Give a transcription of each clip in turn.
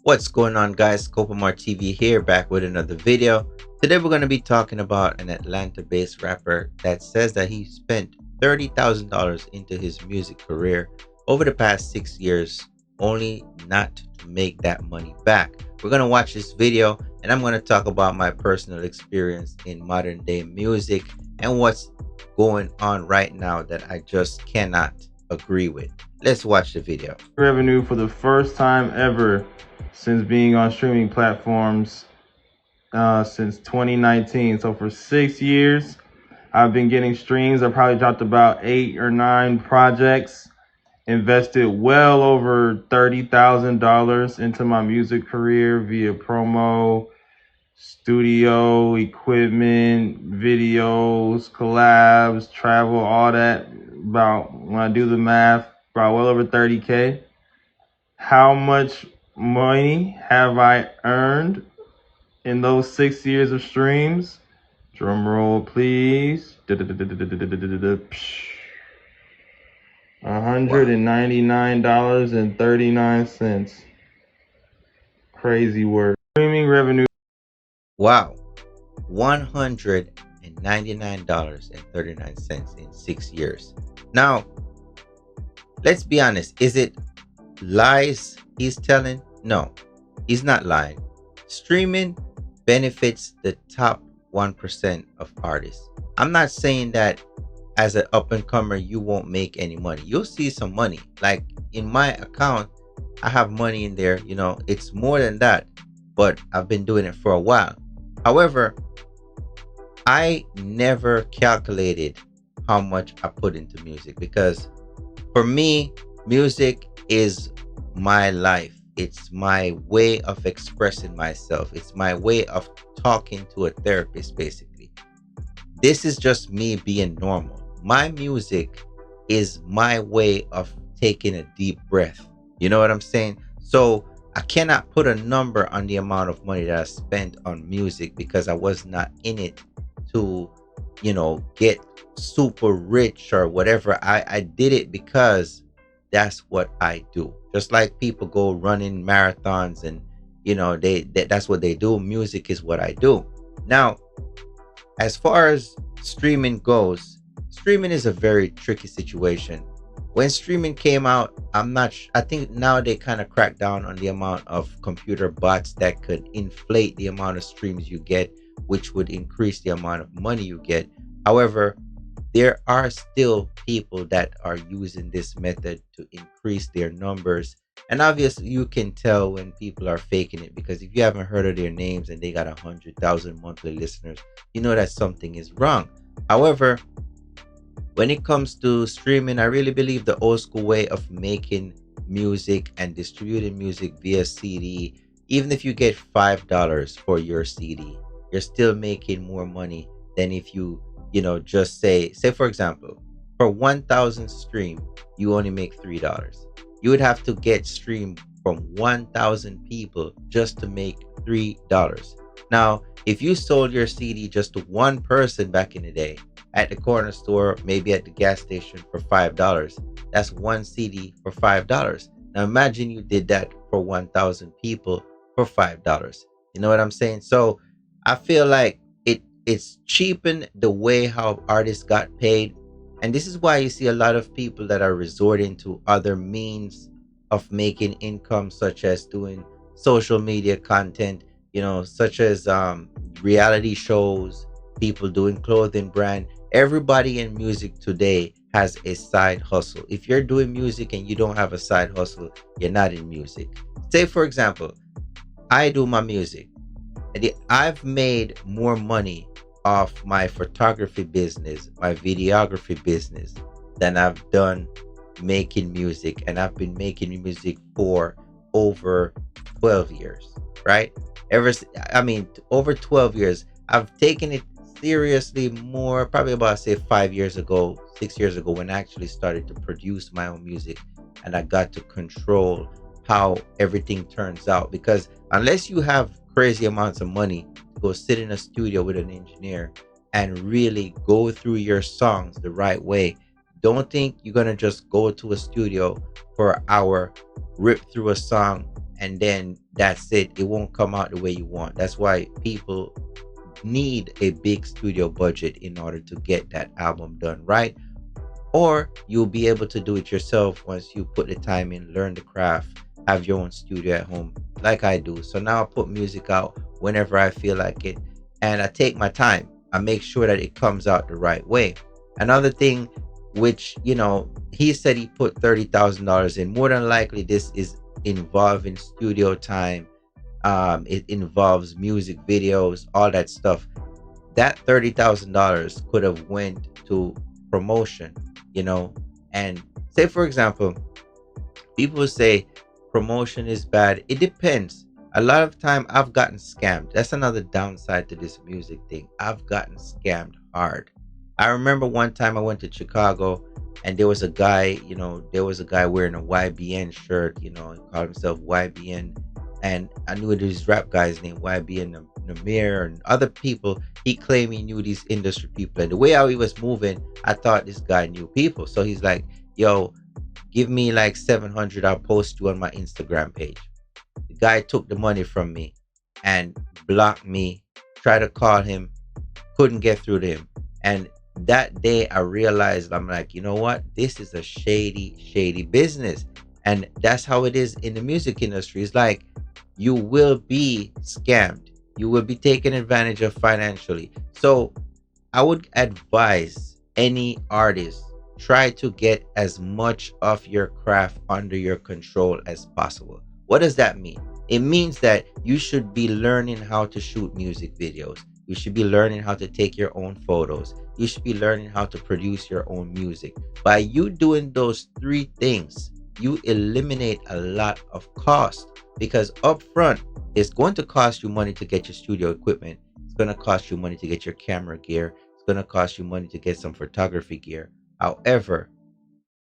What's going on, guys? Copamar TV here, back with another video. Today we're going to be talking about an Atlanta-based rapper that says that he spent $30,000 into his music career over the past 6 years, only not to make that money back. We're going to watch this video, and I'm going to talk about my personal experience in modern day music and what's going on right now that I just cannot agree with. Let's watch the video. Revenue for the first time ever since being on streaming platforms since 2019. So for 6 years, I've been getting streams. I probably dropped about 8 or 9 projects, invested well over $30,000 into my music career via promo, studio equipment, videos, collabs, travel, all that. About, when I do the math, about well over 30K. How much money have I earned in those 6 years of streams? Drum roll, please. $199.39. Crazy work. Streaming revenue. Wow, $199.39 in 6 years. Now, let's be honest. Is it lies he's telling? No, he's not lying. Streaming benefits the top 1% of artists. I'm not saying that as an up and comer you won't make any money. You'll see some money. Like in my account, I have money in there. It's more than that, but I've been doing it for a while. However, I never calculated how much I put into music, because for me, music is my life. It's my way of expressing myself. It's my way of talking to a therapist, basically. This is just me being normal. My music is my way of taking a deep breath. You know what I'm saying? So I cannot put a number on the amount of money that I spent on music, because I was not in it to, get super rich or whatever. I did it because that's what I do. Just like people go running marathons and that's what they do. Music is what I do. Now, as far as streaming goes, streaming is a very tricky situation. When streaming came out, I think now they kind of cracked down on the amount of computer bots that could inflate the amount of streams you get, which would increase the amount of money you get. However, there are still people that are using this method to increase their numbers. And obviously you can tell when people are faking it, because if you haven't heard of their names and they got 100,000 monthly listeners, you know that something is wrong. However, when it comes to streaming, I really believe the old school way of making music and distributing music via CD, even if you get $5 for your CD, you're still making more money than if you just say for example, for 1,000 stream, you only make $3. You would have to get streamed from 1,000 people just to make $3. Now, if you sold your CD just to one person back in the day, at the corner store, maybe at the gas station for $5, that's one CD for $5. Now imagine you did that for 1,000 people for $5. You know what I'm saying? So I feel like it's cheapened the way how artists got paid. And this is why you see a lot of people that are resorting to other means of making income, such as doing social media content, such as reality shows, people doing clothing brand. Everybody in music today has a side hustle. If you're doing music and you don't have a side hustle, you're not in music. Say, for example, I do my music. I've made more money off my photography business, my videography business, than I've done making music. And I've been making music for over 12 years, right? Over 12 years. I've taken it seriously more, probably about, say, 5 years ago, 6 years ago, when I actually started to produce my own music and I got to control how everything turns out. Because unless you have crazy amounts of money to go sit in a studio with an engineer and really go through your songs the right way, don't think you're gonna just go to a studio for an hour, rip through a song, and then that's it. It won't come out the way you want. That's why people need a big studio budget in order to get that album done right. Or you'll be able to do it yourself once you put the time in, learn the craft, have your own studio at home, like I do. So now I put music out whenever I feel like it, and I take my time. I make sure that it comes out the right way. Another thing, which he said he put $30,000 in. More than likely, this is involving studio time. It involves music videos, all that stuff. That $30,000 could have went to promotion, you know. And say for example, people say promotion is bad. It depends. A lot of time I've gotten scammed. That's another downside to this music thing. I've gotten scammed hard. I remember one time I went to Chicago, and there was a guy wearing a YBN shirt, he called himself YBN, and I knew these rap guys named YBN Namir and other people. He claimed he knew these industry people, and the way how he was moving, I thought this guy knew people. So he's like, yo, give me like 700, I'll post you on my Instagram page. The guy took the money from me and blocked me. Tried to call him, couldn't get through to him. And that day I realized, I'm like, you know what? This is a shady business. And that's how it is in the music industry. It's like you will be scammed. You will be taken advantage of financially. So I would advise any artist, try to get as much of your craft under your control as possible. What does that mean? It means that you should be learning how to shoot music videos. You should be learning how to take your own photos. You should be learning how to produce your own music. By you doing those three things, you eliminate a lot of cost, because up front, it's going to cost you money to get your studio equipment. It's going to cost you money to get your camera gear. It's going to cost you money to get some photography gear. However,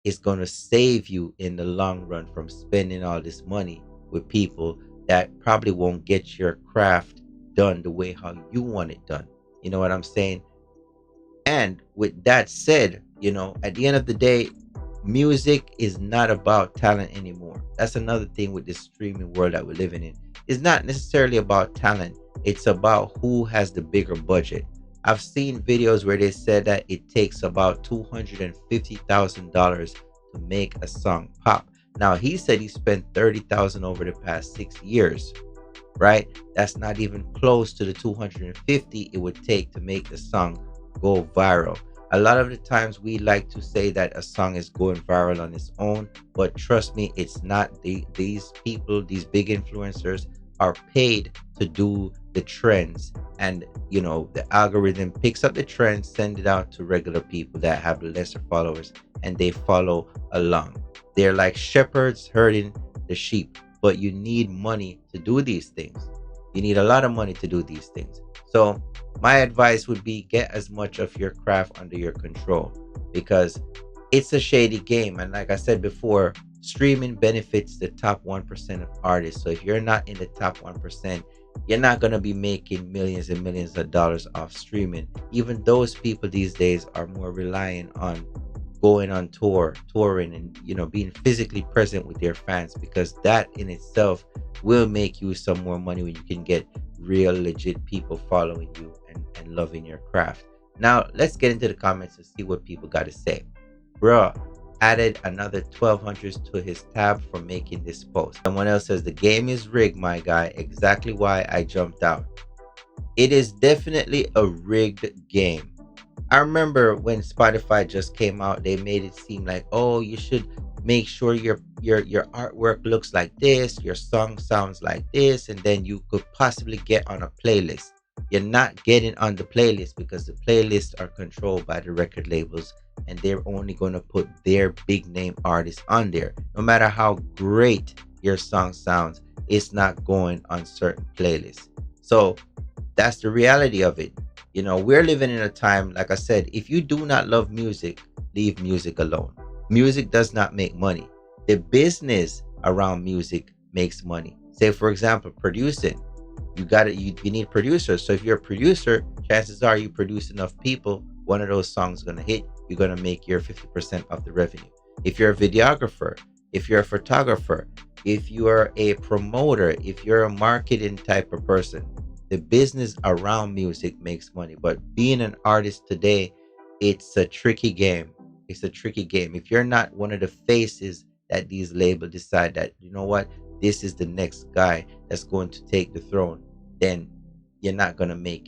it's going to save you in the long run from spending all this money with people that probably won't get your craft done the way how you want it done. You know what I'm saying? And with that said, at the end of the day, music is not about talent anymore. That's another thing with this streaming world that we're living in. It's not necessarily about talent. It's about who has the bigger budget. I've seen videos where they said that it takes about $250,000 to make a song pop. Now he said he spent 30,000 over the past 6 years, right? That's not even close to the 250 it would take to make the song go viral. A lot of the times we like to say that a song is going viral on its own, but trust me, it's not. These people, these big influencers, are paid to do the trends, and the algorithm picks up the trends, send it out to regular people that have lesser followers, and they follow along. They're like shepherds herding the sheep, but you need money to do these things. You need a lot of money to do these things. So my advice would be, get as much of your craft under your control, because it's a shady game. And like I said before, streaming benefits the top 1% of artists. So if you're not in the top 1%, you're not going to be making millions and millions of dollars off streaming. Even those people these days are more reliant on going on touring, and being physically present with their fans, because that in itself will make you some more money when you can get real legit people following you and loving your craft. Now let's get into the comments and see what people got to say. Bruh added another 1200s to his tab for making this post. Someone else says, the game is rigged, my guy. Exactly why I jumped out. It is definitely a rigged game. I remember when Spotify just came out, they made it seem like, oh, you should make sure your artwork looks like this, your song sounds like this, and then you could possibly get on a playlist. You're not getting on the playlist, because the playlists are controlled by the record labels, and they're only going to put their big name artists on there. No matter how great your song sounds, it's not going on certain playlists. So that's the reality of it. We're living in a time, like I said, if you do not love music, leave music alone. Music does not make money. The business around music makes money. Say, for example, producing. You need producers. So if you're a producer, chances are you produce enough people, one of those songs is going to hit. You're going to make your 50% of the revenue. If you're a videographer, if you're a photographer, if you are a promoter, if you're a marketing type of person, the business around music makes money. But being an artist today, it's a tricky game. It's a tricky game. If you're not one of the faces that these labels decide that, you know what, this is the next guy that's going to take the throne, then you're not going to make it.